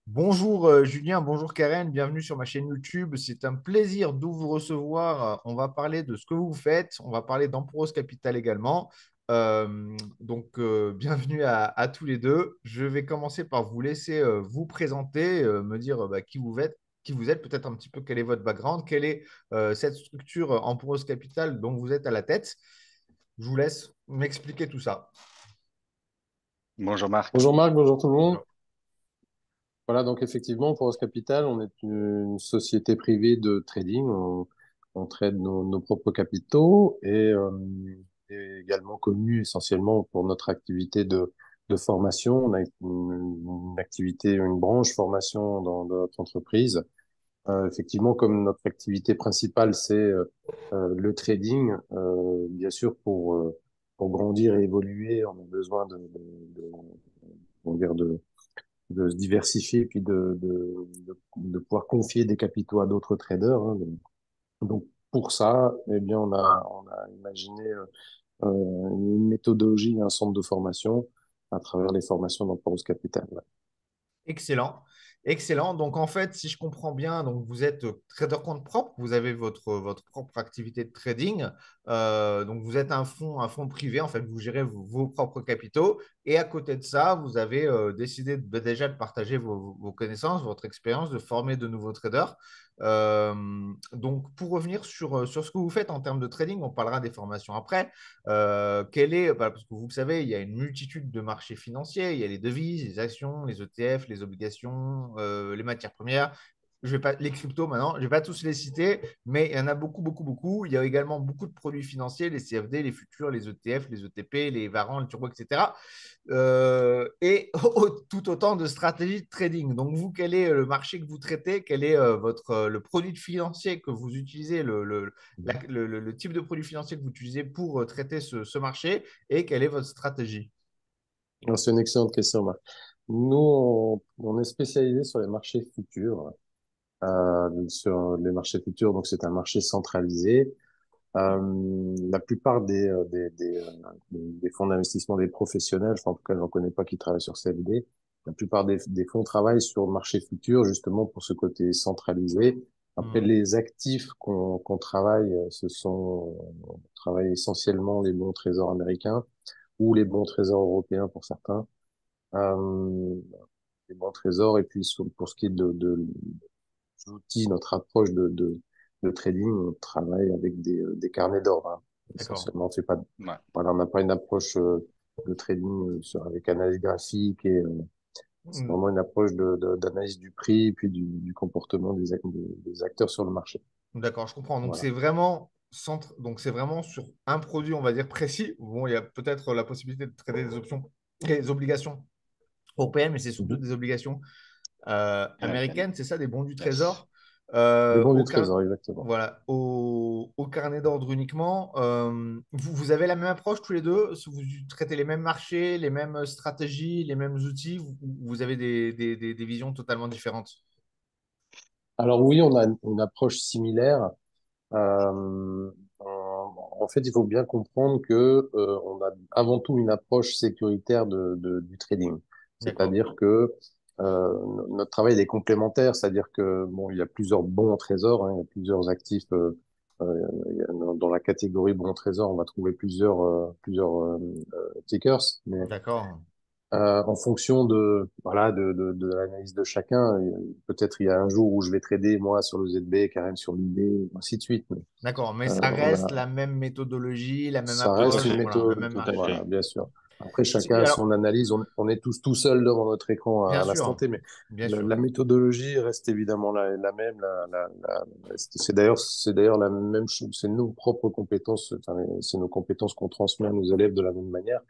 Bonjour Julien, bonjour Karen, bienvenue sur ma chaîne YouTube. C'est un plaisir de vous recevoir. On va parler de ce que vous faites, on va parler d'Emporos Capital également. Bienvenue à tous les deux. Je vais commencer par vous laisser vous présenter, me dire qui vous êtes, peut-être un petit peu quel est votre background, quelle est cette structure Emporos Capital dont vous êtes à la tête. Je vous laisse m'expliquer tout ça. Bonjour Marc. Bonjour Marc, bonjour tout le monde. Bonjour. Voilà, donc effectivement, Foros Capital, on est une société privée de trading. On trade nos propres capitaux et également connu essentiellement pour notre activité de formation. On a une activité, une branche formation dans notre entreprise. Effectivement, comme notre activité principale, c'est le trading, bien sûr, pour grandir et évoluer, on a besoin comment dire, de se diversifier puis de pouvoir confier des capitaux à d'autres traders, hein. Donc, pour ça, eh bien, on a imaginé une méthodologie, un centre de formation à travers les formations d'Emporos Capital. Ouais. Excellent. Excellent. Donc, en fait, si je comprends bien, donc vous êtes trader compte propre, vous avez votre propre activité de trading. Donc, vous êtes un fonds privé. En fait, vous gérez vos propres capitaux. Et à côté de ça, vous avez décidé déjà de partager vos connaissances, votre expérience, de former de nouveaux traders. Donc, pour revenir sur ce que vous faites en termes de trading, on parlera des formations après. Parce que vous le savez, il y a une multitude de marchés financiers. Il y a les devises, les actions, les ETF, les obligations, les matières premières. Je vais pas, les cryptos maintenant, je ne vais pas tous les citer, mais il y en a beaucoup, beaucoup, beaucoup. Il y a également beaucoup de produits financiers, les CFD, les futurs, les ETF, les ETP, les varants, les turbo, etc. Tout autant de stratégies de trading. Donc, vous, quel est le marché que vous traitez? Quel est le produit financier que vous utilisez, le type de produit financier que vous utilisez pour traiter ce marché et quelle est votre stratégie? Alors, c'est une excellente question, Marc. Nous, on est spécialisé sur les marchés futurs. Sur les marchés futurs, donc c'est un marché centralisé. La plupart des fonds d'investissement des professionnels, enfin, en tout cas, j'en connais pas qui travaillent sur CFD. La plupart des fonds travaillent sur le marché futur justement pour ce côté centralisé. Après, Hmm. les actifs qu'on travaille, on travaille essentiellement les bons trésors américains ou les bons trésors européens pour certains. Euh, les bons trésors et puis pour ce qui est de outils, notre approche de trading, on travaille avec des carnets d'or, hein. D'accord. Essentiellement, on fait pas, Ouais. voilà, on n'a pas une approche de trading avec analyse graphique et c'est Hmm. vraiment une approche d'analyse du prix et puis du comportement des acteurs sur le marché. D'accord, je comprends. Donc, Voilà. c'est vraiment sur un produit, on va dire, précis. Bon, il y a peut-être la possibilité de traiter des options, des obligations européennes, mais c'est surtout Mhm. des obligations Américaine. américaines, c'est ça, des bons du Yes. trésor. Les bons du Au, car- trésor, exactement. voilà, au carnet d'ordre uniquement. Vous avez la même approche tous les deux? Vous traitez les mêmes marchés, les mêmes stratégies, les mêmes outils? Vous avez des visions totalement différentes? Alors oui, on a une approche similaire. En fait, il faut bien comprendre que on a avant tout une approche sécuritaire du trading. D'accord. C'est-à-dire que notre travail il est complémentaire, c'est-à-dire que bon, il y a plusieurs bons trésors, hein, il y a plusieurs actifs. Dans la catégorie bons trésors, on va trouver plusieurs tickers, mais D'accord. en fonction de voilà de l'analyse de chacun, peut-être il y a un jour où je vais trader moi sur le ZB, Karen sur l'IB, ainsi de suite. D'accord. Mais ça On reste a, la même méthodologie, la même ça Tout à reste approche, une fait. voilà, le méthode, même Tout à marché. voilà, fait. bien sûr. Après, chacun a Alors, son analyse. On est tous tout seuls devant notre écran bien à l'instant sûr, T, mais bien sûr. la méthodologie reste évidemment la même. C'est d'ailleurs la même chose. C'est nos propres compétences. Enfin, c'est nos compétences qu'on transmet à nos élèves de la même manière.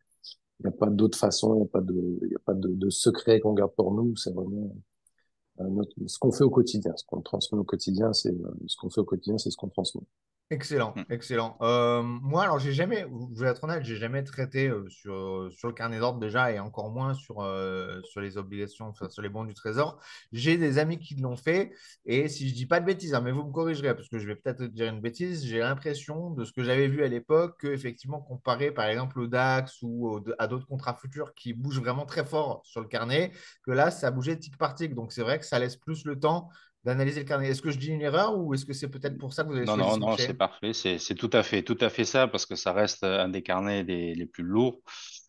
Il n'y a pas d'autre façon. Il y a pas de secret qu'on garde pour nous. C'est vraiment ce qu'on fait au quotidien. Ce qu'on transmet au quotidien, ce qu'on fait au quotidien, c'est ce qu'on transmet. Excellent, Mm. excellent. Moi, alors, j'ai jamais, je vais être honnête, j'ai jamais traité sur le carnet d'ordre déjà et encore moins sur les obligations, enfin, sur les bons du trésor. J'ai des amis qui l'ont fait et si je dis pas de bêtises, hein, mais vous me corrigerez parce que je vais peut-être dire une bêtise, j'ai l'impression de ce que j'avais vu à l'époque que, effectivement, comparé par exemple au DAX ou à d'autres contrats futurs qui bougent vraiment très fort sur le carnet, que là, ça bougeait tic par tic. Donc, c'est vrai que ça laisse plus le temps d'analyser le carnet. Est-ce que je dis une erreur ou est-ce que c'est peut-être pour ça que vous avez Non, choisi non, ce non, marché? c'est parfait. C'est tout à fait ça parce que ça reste un des carnets les plus lourds.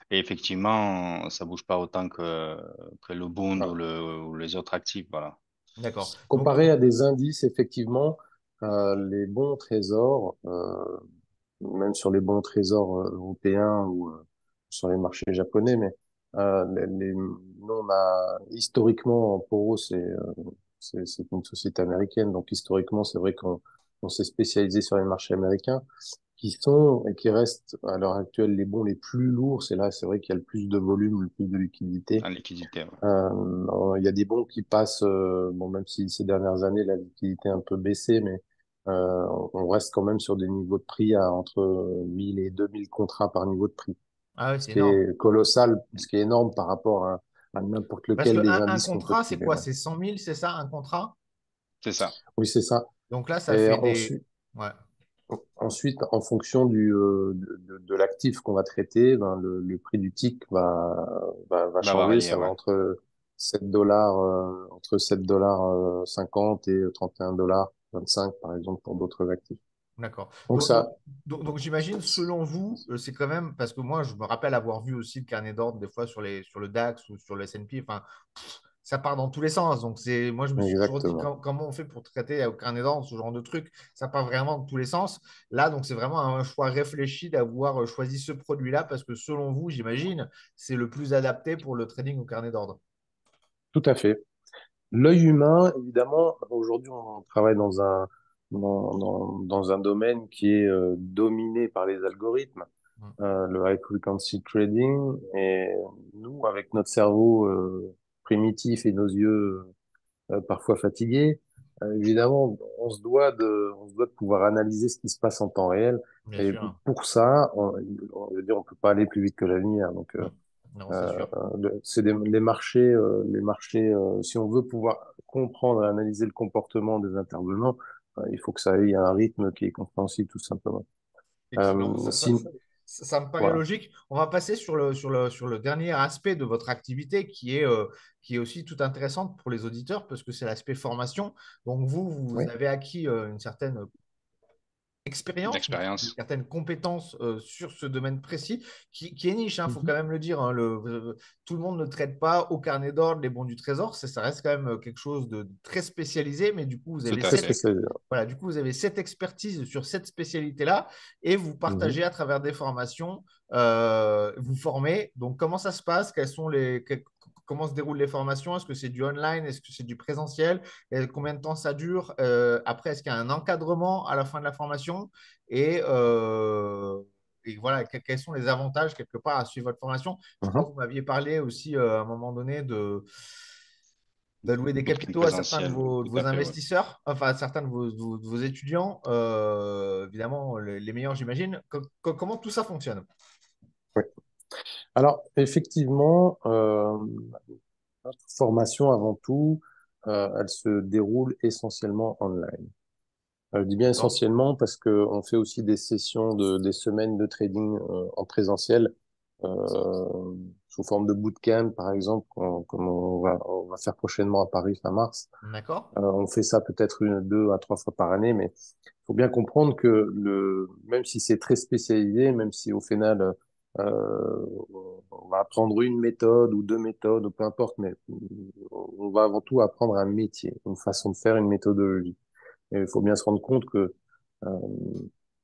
Et effectivement, ça bouge pas autant que le bond Voilà. ou les autres actifs. Voilà. D'accord. Comparé à des indices, effectivement, les bons trésors, même sur les bons trésors européens ou sur les marchés japonais, mais nous, on a historiquement, Poro, c'est une société américaine, donc historiquement, c'est vrai qu'on s'est spécialisé sur les marchés américains, qui sont et qui restent à l'heure actuelle les bons les plus lourds. C'est là, c'est vrai qu'il y a le plus de volume, le plus de liquidité. En liquidité. Ouais. Il y a des bons qui passent, bon, même si ces dernières années, la liquidité a un peu baissé, mais on reste quand même sur des niveaux de prix à entre 1000 et 2000 contrats par niveau de prix. Ah ouais, Ce c'est qui énorme. est colossal, ce qui est énorme par rapport à n'importe Parce lequel des qu'un indices qu'on peut contrat, c'est trouver. quoi? Ouais. C'est 100 000, c'est ça, un contrat? C'est ça. Oui, c'est ça. Donc là, ça Et fait des. ensuite, Ouais, ensuite, en fonction de l'actif qu'on va traiter, ben, le prix du tick va Va changer. varier. Ça va Ouais. entre 7 dollars, entre 7 dollars 50 et 31 dollars 25, par exemple, pour d'autres actifs. d'accord. Donc Donc, ça, donc j'imagine, selon vous, c'est quand même. Parce que moi, je me rappelle avoir vu aussi le carnet d'ordre des fois sur le DAX ou sur le S&P. Enfin, ça part dans tous les sens. Donc, moi, je me suis toujours dit exactement. comment on fait pour traiter au carnet d'ordre ce genre de truc. Ça part vraiment dans tous les sens. Là, donc, c'est vraiment un choix réfléchi d'avoir choisi ce produit-là parce que selon vous, j'imagine, c'est le plus adapté pour le trading au carnet d'ordre. Tout à fait. L'œil humain, évidemment, aujourd'hui, on travaille dans un domaine qui est dominé par les algorithmes, Mm. le high frequency trading. Et nous, avec notre cerveau primitif et nos yeux parfois fatigués, évidemment, on se doit de pouvoir analyser ce qui se passe en temps réel. Bien Et sûr. pour ça, on veut dire, on peut pas aller plus vite que la lumière. Donc, Mm. Non, c'est sûr. c'est les marchés. Si on veut pouvoir comprendre et analyser le comportement des intervenants, il faut que ça ait un rythme qui est compréhensible, tout simplement. Excellent. Si, Ça me paraît voilà. logique. On va passer sur le dernier aspect de votre activité qui est aussi tout intéressante pour les auditeurs parce que c'est l'aspect formation. Donc, vous Oui. avez acquis une certaine expérience, D'expérience. certaines compétences sur ce domaine précis qui est niche, il faut Mhm. quand même le dire. Hein, tout le monde ne traite pas au carnet d'ordre les bons du trésor. Ça reste quand même quelque chose de très spécialisé, mais du coup, Tout à Très fait. spécialisé. voilà, du coup, vous avez cette expertise sur cette spécialité-là et vous Mhm. partagez à travers des formations, vous formez. Donc, comment ça se passe? Comment se déroulent les formations? Est-ce que c'est du online? Est-ce que c'est du présentiel? Et combien de temps ça dure? Après, est-ce qu'il y a un encadrement à la fin de la formation? Et, euh, et voilà, quels sont les avantages quelque part à suivre votre formation? Je crois que Mhm. vous m'aviez parlé aussi à un moment donné d'allouer des Du capitaux à certains présentiel. de Tout vos à fait. Ouais. investisseurs, enfin à certains de vos étudiants, évidemment les meilleurs, j'imagine. Comment tout ça fonctionne? Oui. Alors, effectivement, notre formation, avant tout, elle se déroule essentiellement online. Je dis bien D'accord. essentiellement parce que on fait aussi des sessions des semaines de trading en présentiel, sous forme de bootcamp, par exemple, comme on va faire prochainement à Paris fin mars. D'accord. On fait ça peut-être une, deux à trois fois par année, mais il faut bien comprendre que même si c'est très spécialisé, même si au final euh, on va apprendre une méthode ou deux méthodes, ou peu importe, mais on va avant tout apprendre un métier, une façon de faire, une méthodologie. Et il faut bien se rendre compte que euh,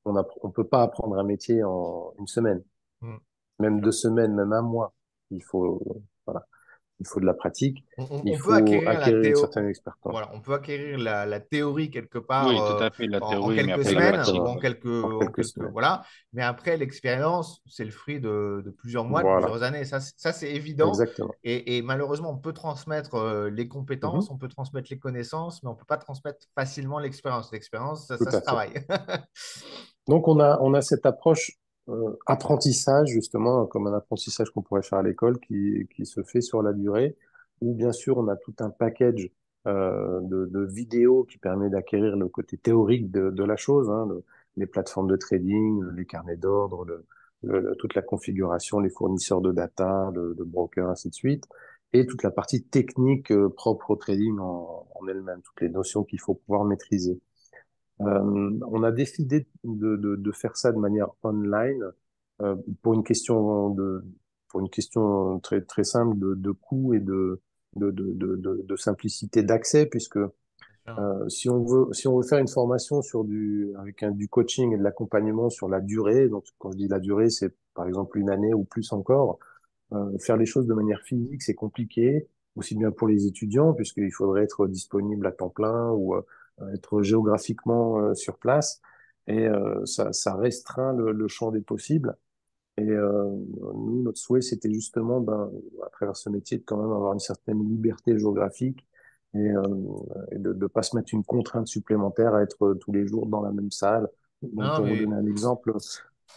on peut pas apprendre un métier en une semaine, Mm, bien même sûr. 2 semaines, même un mois. Il faut, voilà. il faut de la pratique, il On peut faut acquérir la acquérir une théo- certaine expertise. voilà, on peut acquérir la théorie quelque part Oui, tout à fait, la en théorie, mais quelques après la semaines ou pratique. Exactement, en en quelques semaines. voilà. Mais après, l'expérience, c'est le fruit de plusieurs mois, de Voilà, plusieurs années. Ça, c'est évident. exactement. Et malheureusement, on peut transmettre les compétences, Mhm, on peut transmettre les connaissances, mais on ne peut pas transmettre facilement l'expérience. L'expérience, tout ça se à fait. travaille. Donc, on a cette approche apprentissage, justement, comme un apprentissage qu'on pourrait faire à l'école, qui se fait sur la durée, où bien sûr, on a tout un package de vidéos qui permet d'acquérir le côté théorique de la chose, hein, les plateformes de trading, les carnets d'ordre, toute la configuration, les fournisseurs de data, de brokers, ainsi de suite, et toute la partie technique propre au trading en elle-même, toutes les notions qu'il faut pouvoir maîtriser. On a décidé de faire ça de manière online euh, pour une question pour une question très très simple de coût et de simplicité d'accès, puisque si on veut faire une formation sur du coaching et de l'accompagnement sur la durée, donc quand je dis la durée, c'est par exemple une année ou plus encore, faire les choses de manière physique, c'est compliqué, aussi bien pour les étudiants, puisqu'il faudrait être disponible à temps plein ou être géographiquement sur place. Et ça restreint le champ des possibles. Et nous, notre souhait, c'était justement, ben, à travers ce métier, de quand même avoir une certaine liberté géographique et de ne pas se mettre une contrainte supplémentaire à être tous les jours dans la même salle. Donc, Non, pour vous mais donner un exemple,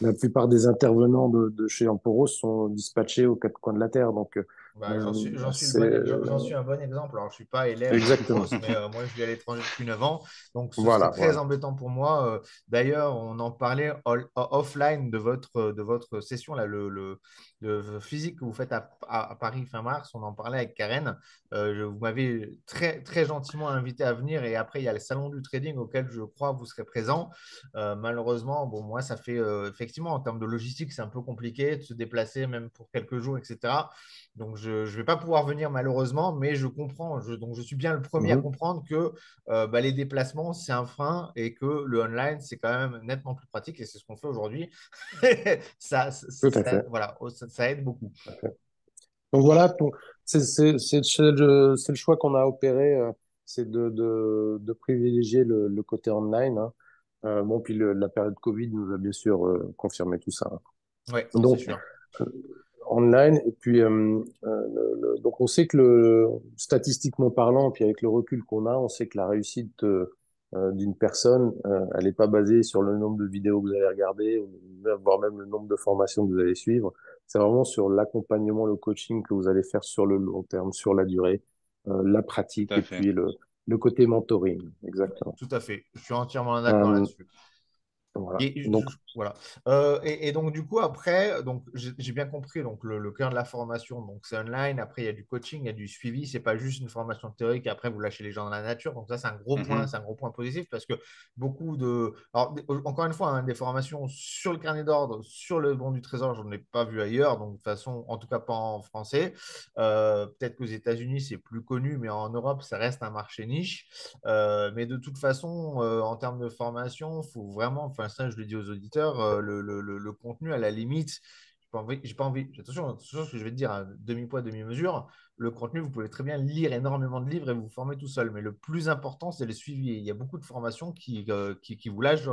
la plupart des intervenants de chez Emporos sont dispatchés aux quatre coins de la Terre. Donc, bah, c'est j'en suis un bon exemple. Alors, je suis pas élève à Emporos, exactement. mais moi, je vis à l'étranger depuis 9 ans. Donc, ce serait Voilà, très voilà. embêtant pour moi. D'ailleurs, on en parlait offline de votre session, là, le physique que vous faites à Paris fin mars. On en parlait avec Karen. Vous m'avez très, très gentiment invité à venir. Et après, il y a le salon du trading auquel je crois vous serez présent. Malheureusement, bon, moi, ça fait effectivement, en termes de logistique, c'est un peu compliqué de se déplacer, même pour quelques jours, etc. Donc, je ne vais pas pouvoir venir malheureusement, mais je comprends. Donc, je suis bien le premier à Mhm. comprendre que bah, les déplacements, c'est un frein et que le online, c'est quand même nettement plus pratique et c'est ce qu'on fait aujourd'hui. Tout à fait. Voilà, ça aide beaucoup. Tout à fait. Donc voilà, c'est le choix qu'on a opéré, c'est de privilégier le côté online, hein. Bon, puis la période Covid nous a bien sûr confirmé tout ça, hein. Oui, c'est Donc, sûr. euh, online, et puis donc on sait que statistiquement parlant, puis avec le recul qu'on a, on sait que la réussite d'une personne, elle n'est pas basée sur le nombre de vidéos que vous allez regarder, ou voire même le nombre de formations que vous allez suivre. C'est vraiment sur l'accompagnement, le coaching que vous allez faire sur le long terme, sur la durée, la Tout pratique à et fait. puis le côté mentoring. Exactement. Tout à fait. Je suis entièrement d'accord Euh, là-dessus. voilà. Donc, Voilà. Et donc, du coup, après, donc, j'ai bien compris donc, le cœur de la formation. Donc, c'est online. Après, il y a du coaching, il y a du suivi. C'est pas juste une formation théorique. Après, vous lâchez les gens dans la nature. Donc, ça, c'est un gros point. Mhm. C'est un gros point positif parce que beaucoup de. Alors, encore une fois, hein, des formations sur le carnet d'ordre, sur le bon du trésor, j'en ai pas vu ailleurs. Donc, de toute façon, en tout cas, pas en français. Peut-être qu'aux États-Unis, c'est plus connu, mais en Europe, ça reste un marché niche. Mais de toute façon, en termes de formation, il faut vraiment, enfin ça je le dis aux auditeurs, le contenu à la limite, j'ai pas envie, attention à ce que je vais te dire, à demi-poids, demi-mesure, le contenu, vous pouvez très bien lire énormément de livres et vous former tout seul, mais le plus important, c'est le suivi. Il y a beaucoup de formations qui vous lâchent,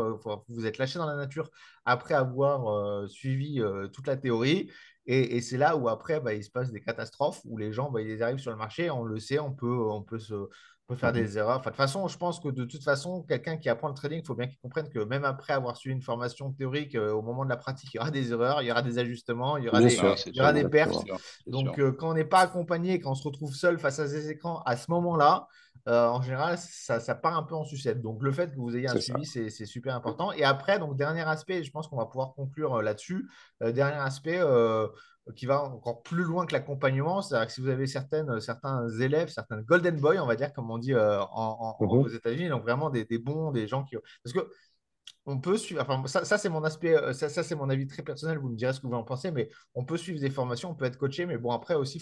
vous êtes lâché dans la nature après avoir suivi toute la théorie. Et c'est là où après, bah, il se passe des catastrophes, où les gens, bah, ils arrivent sur le marché, on le sait, on peut faire mhm. des erreurs. Enfin, de toute façon, je pense que de toute façon, quelqu'un qui apprend le trading, il faut bien qu'il comprenne que même après avoir suivi une formation théorique, au moment de la pratique, il y aura des erreurs, il y aura des ajustements, Bien Non, sûr, c'est il y aura sûr, des c'est pertes. exactement. sûr, c'est sûr. Donc, quand on n'est pas accompagné, quand on se retrouve seul face à ces écrans à ce moment-là, en général, ça part un peu en sucette. Donc, le fait que vous ayez un C'est ça. suivi, c'est super important. Et après, donc, dernier aspect, je pense qu'on va pouvoir conclure là-dessus. Dernier aspect, qui va encore plus loin que l'accompagnement. C'est-à-dire que si vous avez certains élèves, certains golden boys, on va dire, comme on dit aux Mhm. États-Unis, donc vraiment des bons, des gens qui. Parce que on peut suivre, enfin, ça c'est mon aspect, ça c'est mon avis très personnel, vous me direz ce que vous en pensez, mais on peut suivre des formations, on peut être coaché, mais bon, après aussi,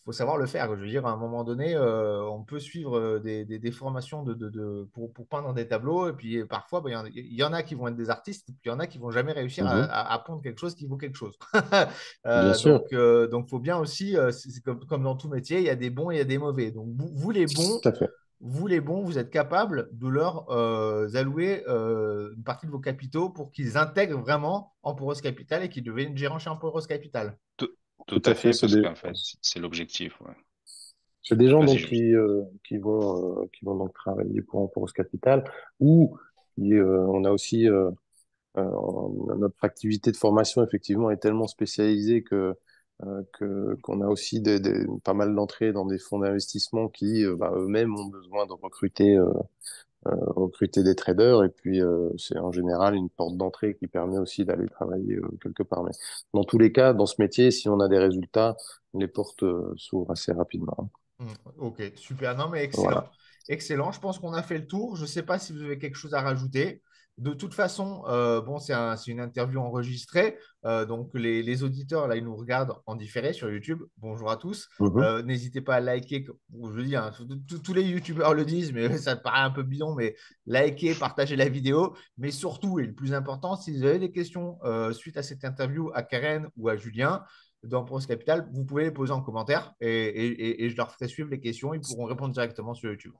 faut savoir le faire. Je veux dire, à un moment donné, on peut suivre des formations pour peindre des tableaux. Et puis parfois, bah, il y en a qui vont être des artistes, puis il y en a qui vont jamais réussir Mhm. à pondre quelque chose qui vaut quelque chose. Bien sûr, Donc, faut bien aussi, c'est comme dans tout métier, il y a des bons et il y a des mauvais. Donc, vous les bons, tout à fait. vous êtes capable de leur allouer une partie de vos capitaux pour qu'ils intègrent vraiment Emporos Capital et qu'ils deviennent gérants chez Emporos Capital. Tout, tout Tout à à fait. fait, parce qu'en fait, c'est l'objectif. Ouais. C'est des gens Vas-y, donc Jules. qui vont donc travailler pour ce capital ou on a aussi notre activité de formation effectivement est tellement spécialisée qu'on a aussi pas mal d'entrées dans des fonds d'investissement qui bah, eux-mêmes ont besoin de recruter des traders et puis c'est en général une porte d'entrée qui permet aussi d'aller travailler quelque part. Mais dans tous les cas, dans ce métier, si on a des résultats, les portes s'ouvrent assez rapidement, hein. Ok, super. Non, mais excellent. Voilà. Excellent. Je pense qu'on a fait le tour. Je ne sais pas si vous avez quelque chose à rajouter. De toute façon, bon, c'est une interview enregistrée. Donc, les auditeurs, là, ils nous regardent en différé sur YouTube. Bonjour à tous. Mhm. N'hésitez pas à liker. Je veux dire, hein, tous les YouTubeurs le disent, mais ça te paraît un peu bidon, mais liker, partager la vidéo. Mais surtout, et le plus important, si vous avez des questions suite à cette interview à Karen ou à Julien, dans Pros Capital, vous pouvez les poser en commentaire et je leur ferai suivre les questions. Ils pourront répondre directement sur YouTube.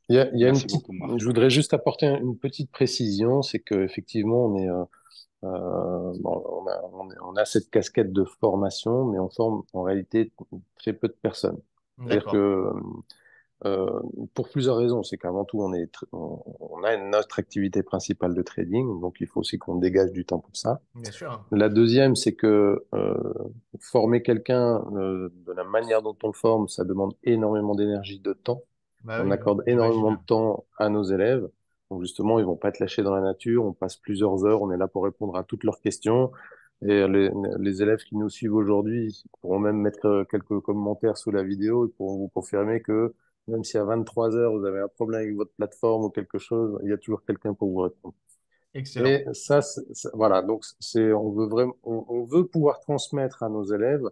Il y a une Merci petite, beaucoup, Marc. je voudrais juste apporter une petite précision, c'est qu'effectivement, bon, on a cette casquette de formation, mais on forme en réalité très peu de personnes. C'est-à-dire D'accord. que Euh, pour plusieurs raisons, c'est qu'avant tout, on a notre activité principale de trading, donc il faut aussi qu'on dégage du temps pour ça. Bien sûr. La deuxième, c'est que former quelqu'un de la manière dont on le forme, ça demande énormément d'énergie, de temps. Bah On oui, accorde énormément j'imagine. de temps à nos élèves. Donc justement, ils vont pas être lâchés dans la nature. On passe plusieurs heures, on est là pour répondre à toutes leurs questions. Et les élèves qui nous suivent aujourd'hui pourront même mettre quelques commentaires sous la vidéo et pourront vous confirmer que même si à 23 heures, vous avez un problème avec votre plateforme ou quelque chose, il y a toujours quelqu'un pour vous répondre. Excellent. Et ça, voilà. Donc, on veut vraiment, on veut pouvoir transmettre à nos élèves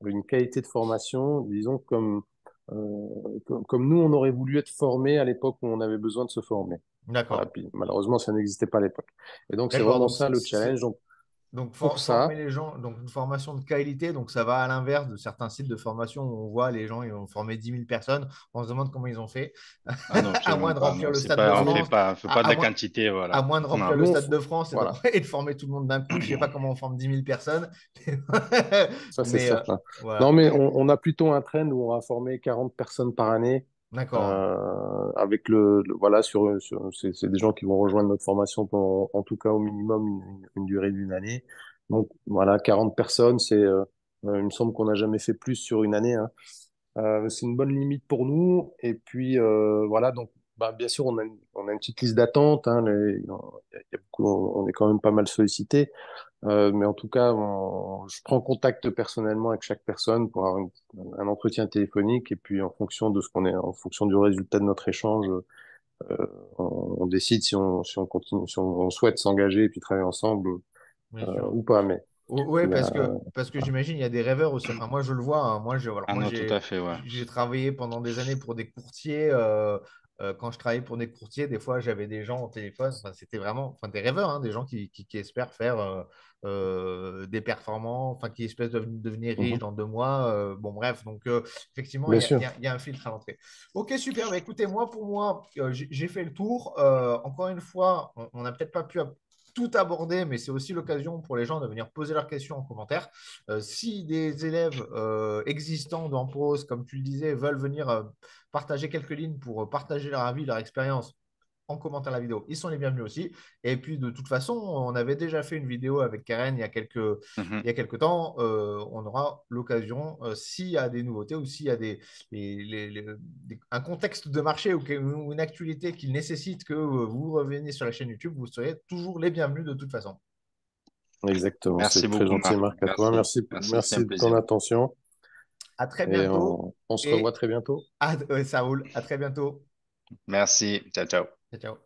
une qualité de formation, disons, comme nous, on aurait voulu être formés à l'époque où on avait besoin de se former. Voilà. D'accord. Puis, malheureusement, ça n'existait pas à l'époque. Et donc, c'est D'accord. vraiment ça le challenge. Donc, Donc, pour former ça, les gens, donc une formation de qualité, donc ça va à l'inverse de certains sites de formation où on voit les gens, ils ont formé 10 000 personnes, on se demande comment ils ont fait, Ah non, à moins absolument de pas. remplir Non, le c'est Stade de pas, nous, France, on fait pas de à la moins, quantité, à voilà. moins de remplir Non. le nous, Stade de France voilà. et de former tout le monde d'un coup. Je ne sais pas comment on forme 10 000 personnes, Ça, c'est mais certain. Non, voilà. mais on a plutôt un trend où on va former 40 personnes par année. D'accord. Avec voilà, c'est des gens qui vont rejoindre notre formation pour, en tout cas, au minimum, une durée d'une année. Donc, voilà, 40 personnes, il me semble qu'on n'a jamais fait plus sur une année, hein. C'est une bonne limite pour nous. Et puis, voilà, donc, bah, bien sûr, on a une petite liste d'attente, hein, il y a beaucoup, on est quand même pas mal sollicité. Mais en tout cas, je prends contact personnellement avec chaque personne pour avoir un entretien téléphonique et puis en fonction de ce qu'on est, en fonction du résultat de notre échange, on décide si on continue, si on souhaite s'engager et puis travailler ensemble Bien sûr. ou pas. Mais Oui, il y a, parce que j'imagine il y a des rêveurs aussi. Enfin, moi, je le vois, hein. Alors, Ah non, tout à fait, ouais. j'ai travaillé pendant des années pour des courtiers. Quand je travaillais pour des courtiers, des fois, j'avais des gens au téléphone. Enfin, c'était vraiment des rêveurs, hein, des gens qui espèrent faire des performants, enfin, qui espèrent devenir riches Mhm. dans 2 mois. Bon, bref, donc effectivement, Bien sûr. il y a un filtre à l'entrée. Ok, super. Bah, écoutez, pour moi, j'ai fait le tour. Encore une fois, on n'a peut-être pas pu tout aborder, mais c'est aussi l'occasion pour les gens de venir poser leurs questions en commentaire. Si des élèves existants dans Pros, comme tu le disais, veulent venir partager quelques lignes pour partager leur avis, leur expérience en commentant la vidéo, ils sont les bienvenus aussi. Et puis, de toute façon, on avait déjà fait une vidéo avec Karen Mhm. il y a quelques temps. On aura l'occasion, s'il y a des nouveautés ou s'il y a un contexte de marché ou une actualité qui nécessite que vous reveniez sur la chaîne YouTube, vous serez toujours les bienvenus de toute façon. Exactement. Merci C'est très beaucoup, gentil, Marc. Marc, à toi. Merci. Merci, Merci, c'est un merci de ton plaisir. attention À très et bientôt on se revoit et très bientôt. ouais, ça roule. À très bientôt. Merci. Ciao, ciao. Ciao, ciao.